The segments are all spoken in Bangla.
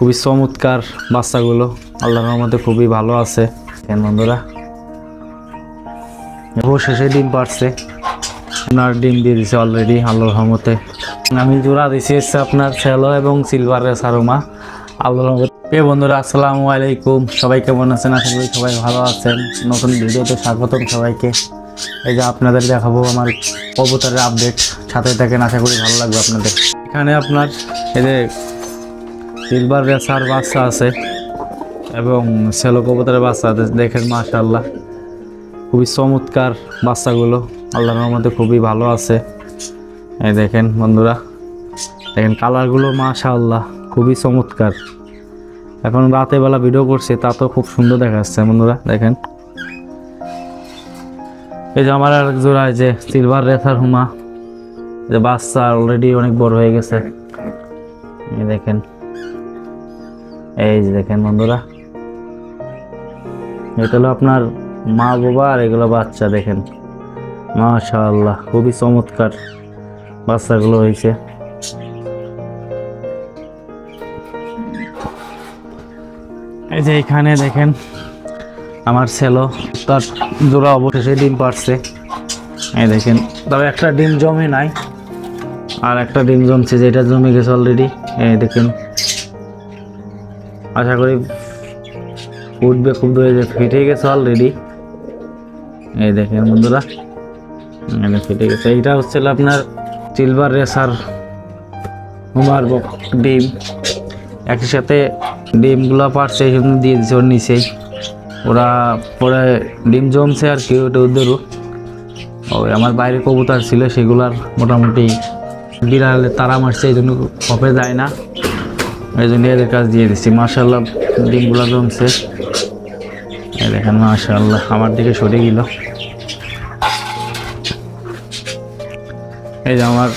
খুবই চমৎকার বাচ্চাগুলো, আল্লাহর রহমতে খুবই ভালো আছে। বন্ধুরা অবশেষে ডিম পারছে, আপনার ডিম দিয়ে দিছে অলরেডি আল্লাহর রহমতে। আমি জোড়া দিছি হচ্ছে আপনার সেলো এবং সিলভার রেসারোমা আল্লাহর রহমতে। বন্ধুরা আসসালামু আলাইকুম, সবাই কেমন আছেন? আশা করি সবাই ভালো আছেন। নতুন ভিডিওতে স্বাগতম সবাইকে। এই যে আপনাদের দেখাবো আমার কবুতরের আপডেট, সাথে থাকেন, আশা করি ভালো লাগবে আপনাদের। এখানে আপনার এই যে সিলভার রেসার বাচ্চা আছে এবং সেলো কবুতরের বাচ্চা আছে, দেখেন মাশাআল্লাহ খুবই চমৎকার বাচ্চাগুলো, আল্লাহর রহমতে খুবই ভালো আছে। এই দেখেন বন্ধুরা, দেখেন কালারগুলো মাশাআল্লাহ খুবই চমৎকার। এখন রাতে বেলা ভিডিও করছে তা তো খুব সুন্দর দেখা যাচ্ছে বন্ধুরা। দেখেন এই যে আমার আরেক জোড়া, যে সিলভার রেসার হুমা, যে বাচ্চা অলরেডি অনেক বড় হয়ে গেছে। এই দেখেন, এই যে দেখেন বন্ধুরা, এটা হলো আপনার মা বাবা আর এগুলো বাচ্চা। দেখেন মাশাআল্লাহ খুবই চমৎকার বাচ্চাগুলো হয়েছে। এই যে এখানে দেখেন আমার সেলো, তার জোড়া অবশেষে ডিম পারছে। এই দেখেন, তবে একটা ডিম জমে নাই, আর একটা ডিম জমছে, যেটা জমে গেছে অলরেডি। এই দেখেন, আশা করি উঠবে, খুব ধরে ফেটে গেছে অলরেডি। এই দেখেন বন্ধুরা, ফেটে গেছে। এইটা হচ্ছে আপনার সিলভার রেসার হুমার ডিম, একই সাথে ডিমগুলো পারছে এই জন্য দিয়ে দিচ্ছে ওর নিচেই। ওরা পরে ডিম জমছে আর কি, ওটা ওদেরও। ওই আমার বাইরে কবুতর ছিল, সেগুলার মোটামুটি বিড়ালে তারা মারছে, এই জন্য খপে যায় না, এই জন্য এদের কাজ দিয়ে দিচ্ছি। মাশাআল্লাহ ডিমগুলো জমছে। এই দেখেন মাশাআল্লাহ আমার দিকে সরে গেল। এই যে আমার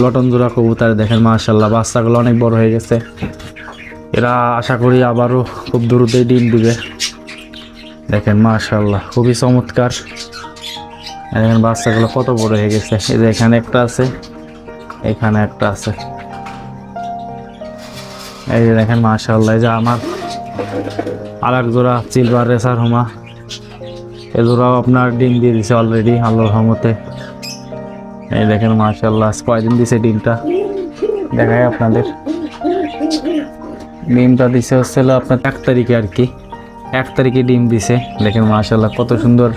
লটন জোড়া কবুতর, দেখেন মাশাআল্লাহ বাচ্চাগুলো অনেক বড় হয়ে গেছে। এরা আশা করি আবারও খুব দ্রুতই ডিম দিবে। দেখেন মাশাআল্লাহ খুবই চমৎকার। দেখেন বাচ্চাগুলো কত বড় হয়ে গেছে। এই যে এখানে একটা আছে, এখানে একটা আছে। এই যে দেখেন মাশাআল্লাহ, এই যে আমার আরেক জোড়া সিলভার রেসার হুমা, এই জোড়াও আপনার ডিম দিয়ে দিছে অলরেডি আল্লাহর রহমতে। এই দেখেন মাশাআল্লাহ কয়দিন দিছে ডিমটা, দেখাই আপনাদের। ডিমটা দিছে হচ্ছিল আপনার 1 তারিখে আর কি, 1 তারিখে ডিম দিছে। দেখেন মাশাআল্লাহ কত সুন্দর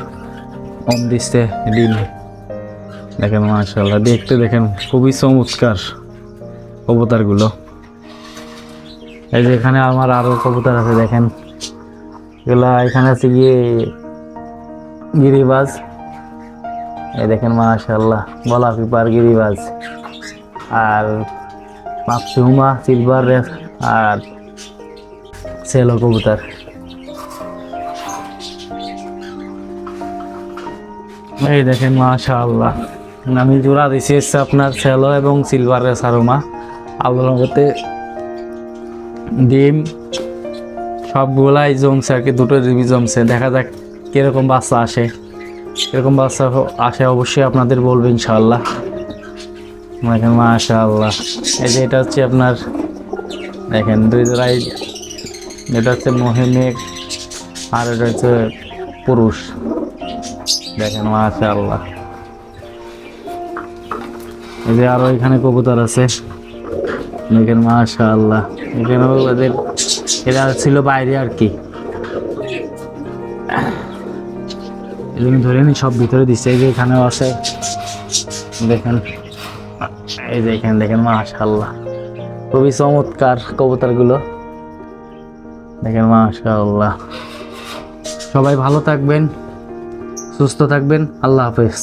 দিচ্ছে ডিম। দেখেন মাশাআল্লাহ দেখতে, দেখেন খুবই চমৎকার কবুতরগুলো। এই যে এখানে আমার আরো কবুতর আছে, দেখেন এগুলা। এখানে আছে গিয়ে গিরিবাজ, এই দেখেন মাশাআল্লাহ গোলাপি পার গিরিবাজ, আর মাকসুমা সিলভার রেস আর সেলো কবুতর। এই দেখেন মাশাআল্লাহ আমি জোড়া দিছি হচ্ছে আপনার সেলো এবং সিলভার রেসারোমা, আল্লাহর রহমতে ডিম সবগুলাই জমছে আর কি, দুটো ডিমই জমছে। দেখা যাক কিরকম বাচ্চা আসে, কিরকম বাচ্চা আসে অবশ্যই আপনাদের বলবো ইনশাআল্লাহ। দেখেন মাশাআল্লাহ, এই যে এটা হচ্ছে আপনার, দেখেন 2 জোড়াই, এটা হচ্ছে মহিমেক আর এটা হচ্ছে পুরুষ। দেখেন মাশাআল্লাহ, এই যে আরো এখানে কবুতর আছে। দেখেন মাশাআল্লাহ, এখানেও এদের, এরা ছিল বাইরে আর কি, এজন্য ধরে নি সব ভিতরে দিচ্ছে। এই যে এখানেও আছে, দেখেন এই যে এখানে দেখেন মাশাআল্লাহ খুবই চমৎকার কবুতরগুলো। দেখেন মাশাআল্লাহ, সবাই ভালো থাকবেন, সুস্থ থাকবেন, আল্লাহ হাফেজ।